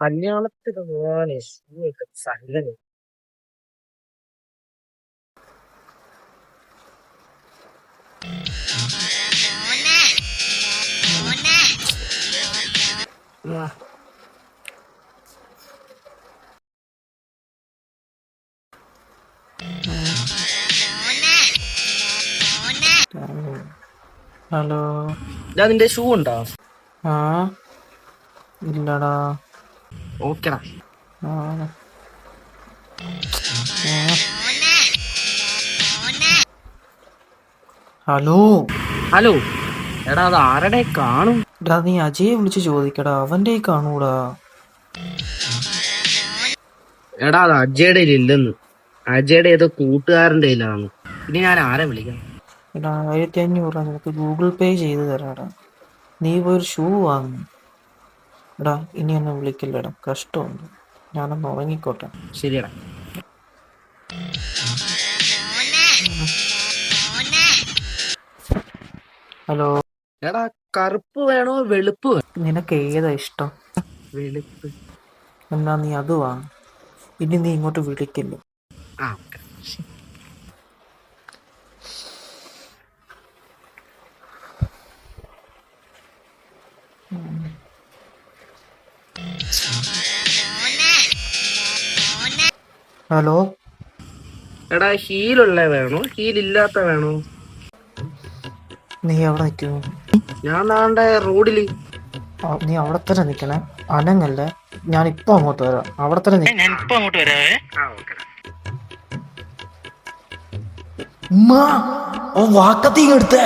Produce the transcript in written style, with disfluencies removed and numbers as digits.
കല്യാണത്തിന് പോവാനേ ഷൂയൊക്കെ സംഗതി. ഹലോ. നിന്റെ ഷൂ ഉണ്ടോ? ആ ഇല്ലടാ. ഓക്കെടാ. ആ ഹലോ. ഹലോ എടാ, അത് ആരുടെ കാണും? എടാ നീ അജയെ വിളിച്ച് ചോദിക്കടാ, അവന്റെ കാണൂടാ. എടാ, അത് അജയുടെ ഇല്ലെന്ന്. അജയുടെ ഏതോ കൂട്ടുകാരന്റെ കയ്യിലാണ്. ഇനി ഞാൻ ആരെ വിളിക്കാം? എടാ 1500 നിനക്ക് ഗൂഗിൾ പേ ചെയ്ത് തരാടാ. നീ പോയൊരു ഷൂ വാങ്ങും. എടാ ഇനി എന്നെ വിളിക്കില്ലടാ, കഷ്ടമുണ്ട്. ഞാനൊന്ന് ഉറങ്ങിക്കോട്ടെ. ശരിയടാ. ഹലോ. എടാ, കറുപ്പ് വേണോ വെളുപ്പ് വേണോ? നിനക്ക് ഏതാ ഇഷ്ടം? വെളുപ്പ്. എന്നാ നീ അത് വാങ്ങ. ഇനി നീ ഇങ്ങോട്ട് വിളിക്കില്ല. ആ ഹലോ. എടാ, ഹീലുള്ള വേണോ ഹീലില്ലാത്ത വേണോ? നീ എവിടെ നിൽക്കുന്നു? ഞാൻ നാണ്ടെ റോഡില്. നീ അവിടെ തന്നെ നിൽക്കണേ, അനങ്ങല്ലേ. ഞാൻ ഇപ്പൊ അങ്ങോട്ട് വരാം. അവിടെ തന്നെ ഞാൻ ഇപ്പൊ അങ്ങോട്ട് വരാവേ. വാക്കത്തി എടുത്തേ.